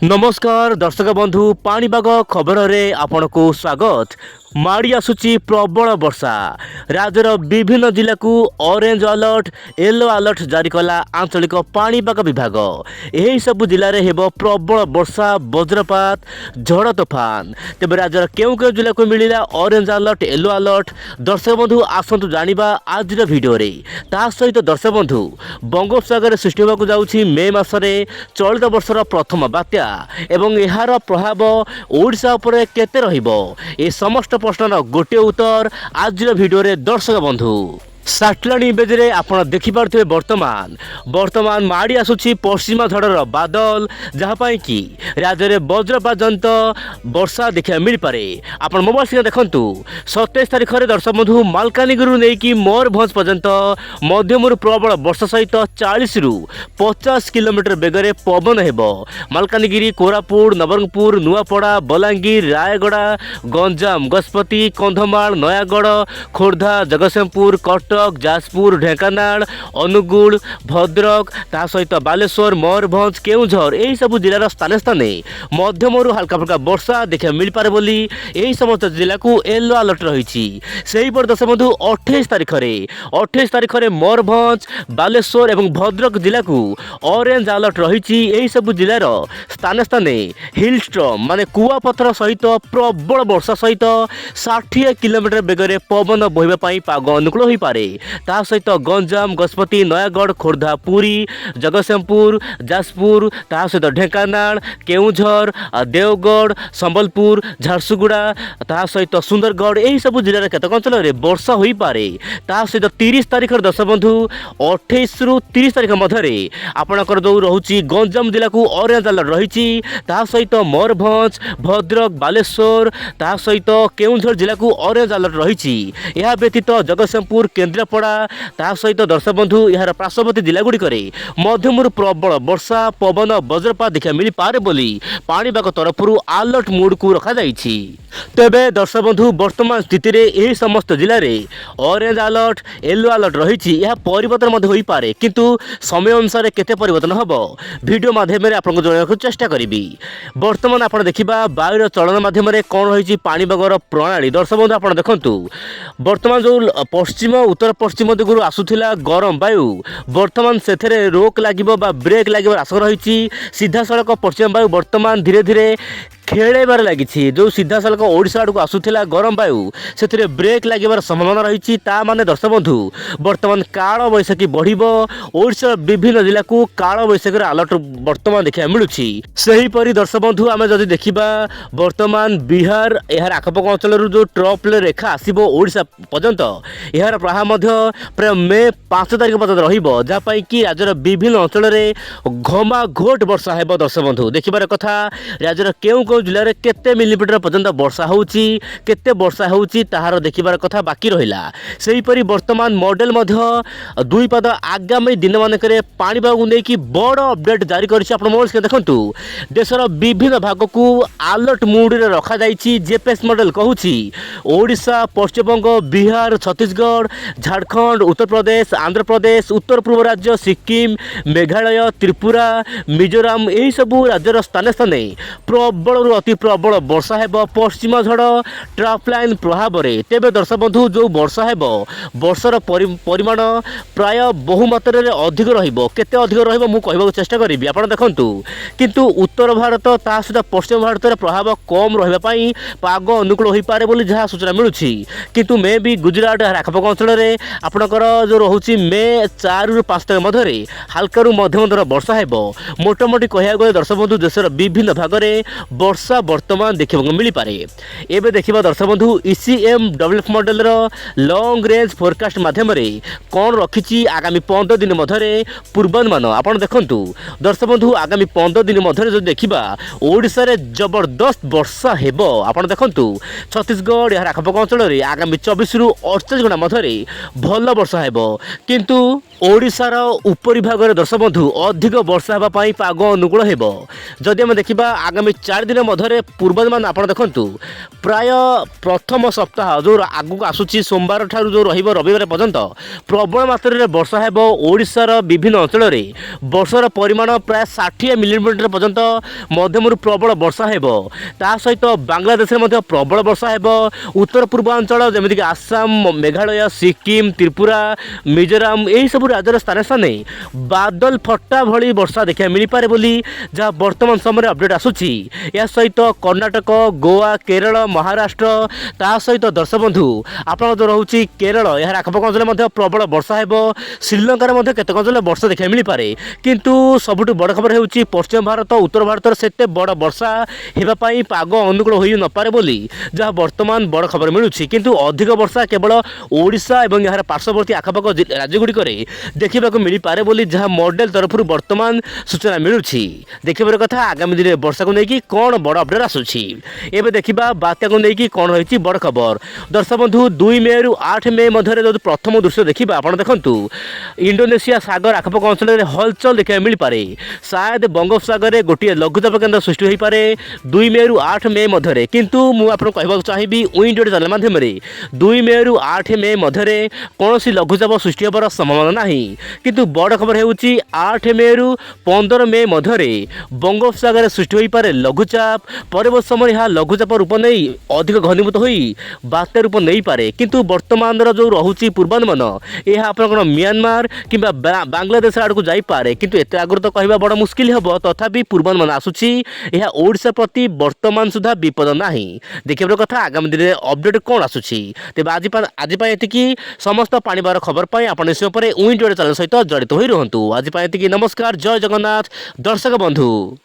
नमस्कार दर्शक बंधु पाणीपाग खबर रे आपनको स्वागत। माड़ी आसुची प्रबल वर्षा राज्यर विभिन्न जिला को ऑरेंज अलर्ट येलो अलर्ट जारी कला आंचलिक पाणीपाग विभाग। यही सब जिले में हेब प्रबल वर्षा वज्रपात झड़ तोफान। तेज राज्यर केउ केउ जिला को मिला ऑरेंज अलर्ट येलो अलर्ट दर्शक बंधु आसतु जानिबा आज भिडियो रे। ता सहित दर्शक बंधु बंगोपसागर सृष्टि होगा जाउछि मे मासरे चलित वर्षर प्रथम बात्या एवं यार प्रभाव ओडिशा उपरे केते रहिबो ए समस्त प्रश्नर गोटे उत्तर आज भिडियो रे दर्शक बंधु। सैटेलाइट इमेज रे आपण देखि पारथिबे वर्तमान माड़ी आसुछि पश्चिमा झड़र बादल जहाँ पाई कि राज्य में वज्रपात जनित वर्षा देखा मिल पारे। आपण मोबाइल स्क्रीन देखंतु 27 तारिख में दर्शक बंधु मालकानगिरी नहीं कि मयूरभंज पर्यंत मध्यम प्रबल वर्षा सहित 40 रु 50 किलोमीटर बेगर पवन हेब। मालकानगिरी कोरापुट नवरंगपुर नुआपड़ा बलांगीर रायगड़ा गंजाम गजपति कंधमाल नयागढ़ खोर्धा जगतसिंहपुर कटक जाजपुर ढेंकानाल अनुगुल भद्रक ता सहित बालेश्वर मयूरभंज केउझर यही सब जिलार स्थाने स्थाने मध्यम हल्का फुल्का वर्षा देखा मिल पारे बोली यही समस्त जिला को येलो अलर्ट रही। दर्शक बंधु 28 तारिख में मयूरभंज बालेश्वर एवं भद्रक जिला को ऑरेंज अलर्ट रही। यही सब जिलार स्थाने स्थाने हिलस्ट्रम माने कुआपथर सहित प्रबल वर्षा सहित 60 किलोमीटर बेगर पवन बहिबा पाग अनुकूल हो पारे। ता सहित गंजाम गजपति नयागढ़ खोर्धा पुरी जगतसिंहपुर जाजपुर ता सहित ढेंकानाल केउझर देवगढ़ संबलपुर झारसुगुड़ा ता सहित सुंदरगढ़ यही सब जिले केतक अंचल में वर्षा हो पारे। ता सहित 30 तारिख दर्शक बंधु 28 रु 30 तारिख मध्य आपणकर जो रोचे गंजाम जिला को ऑरेंज अलर्ट रही। ता सहित मयूरभंज भद्रक बालेश्वर ता सहित केउझर जिला को ऑरेंज अलर्ट रही। यह व्यतीत जगतसिंहपुर केन्द्रापड़ा ता सहित दर्शक बंधु यार पार्श्ववर्ती जिला गुड़िक मध्यम प्रबल वर्षा पवन वज्रपात देखा मिल पारे बोली पाणीपाग तरफ अलर्ट मोड को रखा जाइछि। तेबे दर्शक बंधु वर्तमान स्थिति रे यही समस्त जिले में ऑरेंज अलर्ट येलो अलर्ट रही। यह परिवर्तन हो पारे किंतु समय अनुसार केते परिवर्तन हम वीडियो माध्यम आपको जणाइବାକୁ चेष्टा करी। वर्तमान आप देखा वायुर चलन माध्यम कौन रही पाणीपागर प्रणाली दर्शक बंधु आप देखु वर्तमान जो पश्चिम उत्तर पश्चिम दिगु आसुथिला गरम वायु वर्तमान से रोक लगे ब्रेक लगे आशंका रही। सीधा सड़क पश्चिम वायु वर्तमान धीरे धीरे खेलेबार लगी जो सीधा सड़क ओडिशा आड़ को आसुथिला गरम वायु से ब्रेक लगे संभावना रही। माने दर्शक बंधु वर्तमान काल बैशाखी बढ़िबो ओडिशा विभिन्न जिला को काल बैशाखी अलर्ट वर्तमान देखा मिलूँ। सेहीपरि दर्शक बंधु आम जदि देखा वर्तमान बिहार यार आखपाख अंचल जो ट्रफ रेखा आसो ओडिशा पर्यंत यार प्रभाव प्राय मे 5 तारिख पर्यंत रहिबो जहाँपाई कि राज्यर विभिन्न अंचल में घमाघोट वर्षा हेब। दर्शक बंधु देखिबार कथा राज्यर केउ केउ जिले में केते मिलीमीटर पर्यंत वर्षा होउची केते वर्षा होउची ताहार देखिबार कथा बाकी रहिला। सेहीपरि वर्तमान मॉडल दुई पद आगामी दिन मानकरे पाणीपाग नहीं कि बड़ अपडेट जारी करिछि। आपण मोबाइल स्क्रीन देखंतु देशर विभिन्न भाग को अलर्ट मूड रे रखा जाइछि। जेपीएस मॉडल कहूछि ओडिशा पश्चिमबंग बिहार छत्तीसगढ़ झारखंड उत्तर प्रदेश आंध्र प्रदेश उत्तर पूर्व राज्य सिक्किम मेघालय त्रिपुरा मिजोराम यही सबू राज्यर स्थाने स्थाने प्रबल अति प्रबल वर्षा हेब पश्चिम झड़ ट्रफ लाइन प्रभाव में। तेबे दर्शक बंधु जो वर्षा हेब वर्षार परिमाण प्राय बहु मात्रा रे अधिक रहिबो केते अधिक रहिबो मु कहबाक चेष्टा करिवि आपण देखंतु किंतु उत्तर भारत ता सहित पश्चिम भारत रे प्रभाव कम रहिबा पई पाग अनुकूल होई पारे बोली जहा सूचना मिलुछि। किंतु मे भी गुजरात आखपाख अंचल में आपणकर जो रोचे मे 4 रु 5 तारिख मध्य हल्का मध्यम दर वर्षा हेब। मोटामोटी कहया गले दर्शक बंधु देशर विभिन्न भाग में वर्षा वर्तमान देखा मिल पारे। एवं देखा दर्शक बंधु ECMWF model long range forecast माध्यम कौन रखी आगामी 15 दिन मध्य पूर्वानुमान आप देखु दर्शक बंधु आगामी 15 दिन मध्य देखा ओडिशा रे जबरदस्त वर्षा हेब। आप देखु छत्तीसगढ़ यार आखपाख अंचल में आगामी 24 रु 48 घंटा मध्य भल वर्षा हेब किंतु ओडिशार उपरी भाग में दर्शक बंधु अधिक वर्षा होगापाई पाग अनुकूल हेब। जदि आम देखा आगामी 4 दिन मध्य पूर्वानुमान आप देखु प्राय प्रथम सप्ताह जो आगक आसूची सोमवार ठार जो रविवार पर्यंत प्रबल मात्रा में वर्षा हेब। ओडिशार विभिन्न अंचल में वर्षार परिमाण प्राय 60 मिलीमीटर पर्यंत मध्यम प्रबल वर्षा हेब। ता सहित बांग्लादेश में प्रबल वर्षा हेब। उत्तर पूर्वांचल जमीक आसाम, मेघालय, सिक्किम, त्रिपुरा, मिजोराम यही सब राज्यर स्थान स्थान बादल फटा भली वर्षा देखा मिल पारे बोली जहाँ वर्तमान समय अपडेट आसूची। या सहित कर्णाटक, गोवा, केरल, महाराष्ट्र ता सहित दर्शक बंधु आप जो रोचे केरल यार आखपाख अंचल प्रबल वर्षा हेब। श्रीलंकार केतक अंचल वर्षा देखा मिल पारे किंतु सबुठ बड़ खबर होउची पश्चिम भारत उत्तर भारत सेते बड़ वर्षा हेबापी पाग अनुकूल हो न पारे बोली जहाँ वर्तमान बड़ खबर मिलूची। किंतु अधिक वर्षा केवल ओडिशा और यार पार्श्ववर्ती आखपाख राज्यगुड़िक देखा मिल पारे बोली जहाँ मॉडल तरफ वर्तमान सूचना मिलूची। देखिबार कथा आगामी दिन वर्षा को लेकिन कौन बड़ अपडेट आसूची। एबे देखिबा बात्या को लेकिन कौन रही बड़ खबर। दर्शक बंधु 2 मे रु 8 मे मध्य जो प्रथम दृश्य देखा आप देखु इंडोनेशिया सागर आखपाख अंचल में हलचल देखा मिल पारे। शायद बंगोपसागर में गोटे लघुचाप केन्द्र सृष्टि हो पारे 2 मे रु 8 मे मध्य। किंतु मुझे कहवाक चाहिए विंडोड चैनल माध्यम 2 मे रु 8 मे मध्य कौन लघुचाप सृष्टि होबार संभावना नहीं। किंतु बड़ खबर होउची 8 मे रु 15 मे मध्य बंगोपसागर सृष्टि हो पारे लघुचाप। परवर्त समय यह लघुचाप रूप नहीं अधिक घनीभूत हो बात्या रूप नहीं पारे। किंतु वर्तमान जो रोचे पूर्वानुमान यह आप म्यांमार कि बांग्लादेश आड़ को जापे। किंतु एत आगुरी तो कहवा बड़ मुस्किल हम तथापि पूर्वानुमान आसूची यह ओडिशा प्रति वर्तमान सुधा विपद नहीं। देखिए कथा आगामी दिन में अपडेट कौन आसूची। तेज आज ये समस्त पाणीपाग खबर पर आप विंडोड चैनल सहित जड़ित हो रुहतु। आज नमस्कार, जय जगन्नाथ दर्शक बंधु।